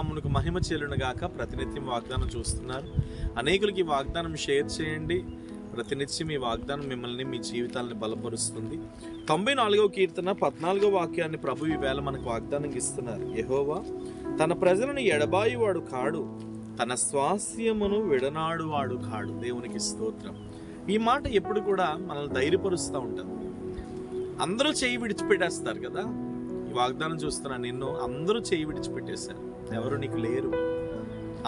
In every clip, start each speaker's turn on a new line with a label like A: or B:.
A: నామమునకు మహిమ చెల్లును గాక. ప్రతినిత్యం వాగ్దానం చూస్తున్నారు, అనేకులకి వాగ్దానం షేర్ చేయండి. ప్రతినిత్యం ఈ వాగ్దానం మిమ్మల్ని, మీ జీవితాలను బలపరుస్తుంది. 94వ కీర్తన 14వ వాక్యాన్ని ప్రభు ఈవేళ మనకు వాగ్దానం ఇస్తున్నారు. యెహోవా తన ప్రజలను ఎడబాయువాడు కాడు, తన స్వాస్యమును విడనాడువాడు కాడు. దేవునికి స్తోత్రం. ఈ మాట ఎప్పుడు కూడా మనల్ని ధైర్యపరుస్తూ ఉంటుంది. అందరూ చేయి విడిచిపెట్టేస్తారు కదా. ఈ వాగ్దానం చూస్తున్నా, నిన్ను అందరూ చేయి విడిచిపెట్టేశారు. ఎవరు నీకు లేరు.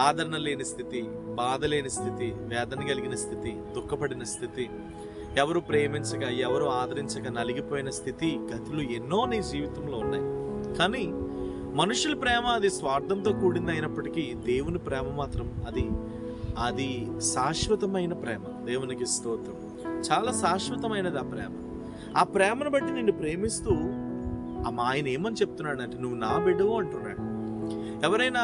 A: ఆదరణ లేని స్థితి, బాధ లేని స్థితి, వేదన కలిగిన స్థితి, దుఃఖపడిన స్థితి, ఎవరు ప్రేమించక, ఎవరు ఆదరించక నలిగిపోయిన స్థితి, గతులు ఎన్నో నీ జీవితంలో ఉన్నాయి. కానీ మనుషుల ప్రేమ అది స్వార్థంతో కూడింది అయినప్పటికీ దేవుని ప్రేమ మాత్రం అది శాశ్వతమైన ప్రేమ. దేవునికి స్తోత్రం. చాలా శాశ్వతమైనది ఆ ప్రేమ. ఆ ప్రేమను బట్టి నిన్ను ప్రేమిస్తూ ఆయన ఏమని చెప్తున్నాడు అంటే, నువ్వు నా బిడ్డవు అంటున్నాడు. ఎవరైనా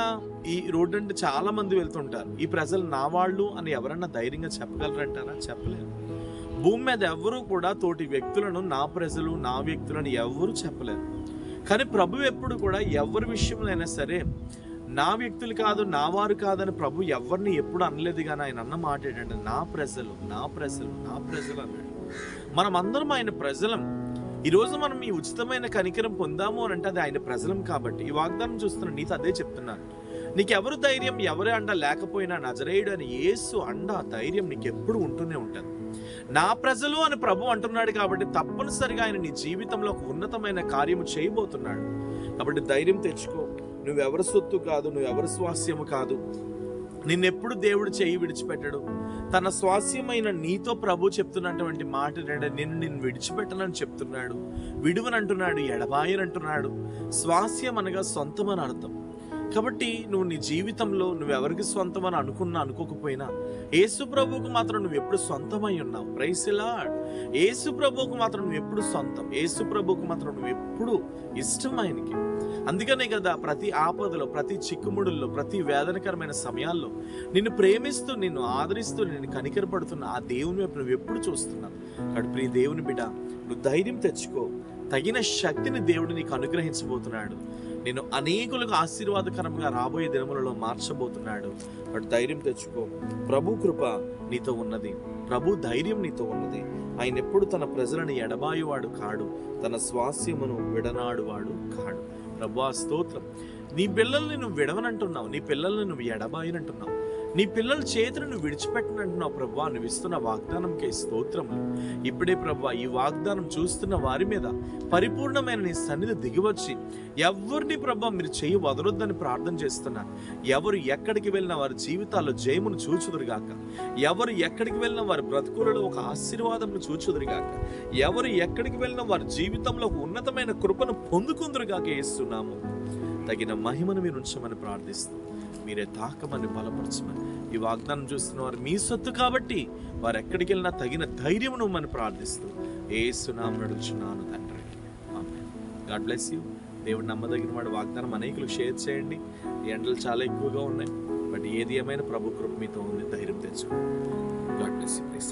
A: ఈ రోడ్డు అంటే చాలా మంది వెళ్తుంటారు. ఈ ప్రజలు నా వాళ్ళు అని ఎవరన్నా ధైర్యంగా చెప్పగలరంటారా? చెప్పలేరు. భూమి మీద ఎవరు కూడా తోటి వ్యక్తులను నా ప్రజలు, నా వ్యక్తులను ఎవరు చెప్పలేరు. కానీ ప్రభు ఎప్పుడు కూడా ఎవరి విషయంలో అయినా సరే నా వ్యక్తులు కాదు, నా వారు కాదని ప్రభు ఎవరిని ఎప్పుడు అనలేదు. కానీ ఆయన అన్న మాట ఏంటంటే, నా ప్రజలు, నా ప్రజలు, నా ప్రజలు అన్నాడు. మనం అందరం ఆయన ప్రజలం. ఈరోజు మనం ఈ ఉచితమైన కనికరం పొందాము అని అంటే అది ఆయన ప్రజలం కాబట్టి. ఈ వాగ్దానం చూస్తున్న నీతో అదే చెప్తున్నాను. నీకెవరు ధైర్యం, ఎవరి అండ లేకపోయినా నజరేయుడు అని యేసు అండ, ధైర్యం నీకు ఎప్పుడు ఉంటూనే ఉంటుంది. నా ప్రజలు అని ప్రభు అంటున్నాడు కాబట్టి తప్పనిసరిగా ఆయన నీ జీవితంలో ఒక ఉన్నతమైన కార్యము చేయబోతున్నాడు. కాబట్టి ధైర్యం తెచ్చుకో. నువ్వెవరి సొత్తు కాదు, నువ్వెవరి స్వాస్యము కాదు. నిన్నెప్పుడు దేవుడు చేయి విడిచిపెట్టడు. తన స్వాస్యమైన నీతో ప్రభు చెప్తున్నటువంటి మాట ఏంటంటే, నిన్ను విడిచిపెట్టనని చెప్తున్నాడు, విడువనంటున్నాడు, ఎడబాయనంటున్నాడు. స్వాస్యం అనగా సొంతం అని అర్థం. కాబట్టి నువ్వు నీ జీవితంలో నువ్వెవరికి సొంతం అని అనుకోకపోయినా యేసు ప్రభువుకు మాత్రం నువ్వు ఎప్పుడు సొంతమై ఉన్నావు. Praise the lord. యేసు ప్రభువుకు మాత్రం నువ్వు ఎప్పుడు సొంతం. యేసు ప్రభువుకు మాత్రం నువ్వు ఎప్పుడు ఇష్టం ఆయనకి. అందుకనే కదా ప్రతి ఆపదలో, ప్రతి చిక్కుముడుల్లో, ప్రతి వేదనకరమైన సమయాల్లో నిన్ను ప్రేమిస్తూ, నిన్ను ఆదరిస్తూ, నిన్ను కనికరపడుతున్న ఆ దేవుని వైపు నువ్వు ఎప్పుడు చూస్తున్నావు. కాబట్టి ప్రియ దేవుని బిడ్డ, నువ్వు ధైర్యం తెచ్చుకో. తగిన శక్తిని దేవుడు నీకు అనుగ్రహించబోతున్నాడు. నేను అనేకులకు ఆశీర్వాదకరంగా రాబోయే దినములలో మార్చబోతున్నాడు. వాడు ధైర్యం తెచ్చుకో. ప్రభు కృప నీతో ఉన్నది, ప్రభు ధైర్యం నీతో ఉన్నది. ఆయన ఎప్పుడు తన ప్రజలను ఎడబాయువాడు కాడు, తన స్వాస్యమును విడనాడువాడు కాడు. ప్రభువా స్తోత్రం. నీ పిల్లల్ని నువ్వు విడవనంటున్నావు, నీ పిల్లల్ని నువ్వు ఎడబాయనంటున్నావు, నీ పిల్లల చేతులు నువ్వు విడిచిపెట్టనంటున్నావు. ప్రభువా, నువ్వు ఇస్తున్న వాగ్దానంకే స్తోత్రములు. ఇప్పుడే ప్రభువా, ఈ వాగ్దానం చూస్తున్న వారి మీద పరిపూర్ణమైన నీ సన్నిధి దిగివచ్చి ఎవరిని ప్రభువా మీరు చేయి వదలొద్దని ప్రార్థన చేస్తున్నారు. ఎవరు ఎక్కడికి వెళ్ళినా వారి జీవితాల్లో జయమును చూచుదురుగాక. ఎవరు ఎక్కడికి వెళ్ళినా వారి బ్రతుకులలో ఒక ఆశీర్వాదమును చూచుదురుగాక. ఎవరు ఎక్కడికి వెళ్ళినా వారి జీవితంలో ఒక ఉన్నతమైన కృపను పొందుకుందురుగాక. యేసునామము తగిన మహిమను మీరు ఉంచమని ప్రార్థిస్తూ, మీరే తాకమని బలపరచమని, ఈ వాగ్దానం చూస్తున్న వారు మీ సొత్తు కాబట్టి వారు ఎక్కడికి వెళ్ళినా తగిన ధైర్యం నువ్వని ప్రార్థిస్తూ యేసునామమున అడుగుచున్నాను తండ్రి. ఆమేన్. God bless you. దేవుడు నమ్మదగిన వాడు. వాగ్దానం అనేకులకు షేర్ చేయండి. ఎండలు చాలా ఎక్కువగా ఉన్నాయి, బట్ ఏది ఏమైనా ప్రభు కృప మీతో ఉంది. ధైర్యం తెచ్చుకోండి. God bless you. ప్లీజ్.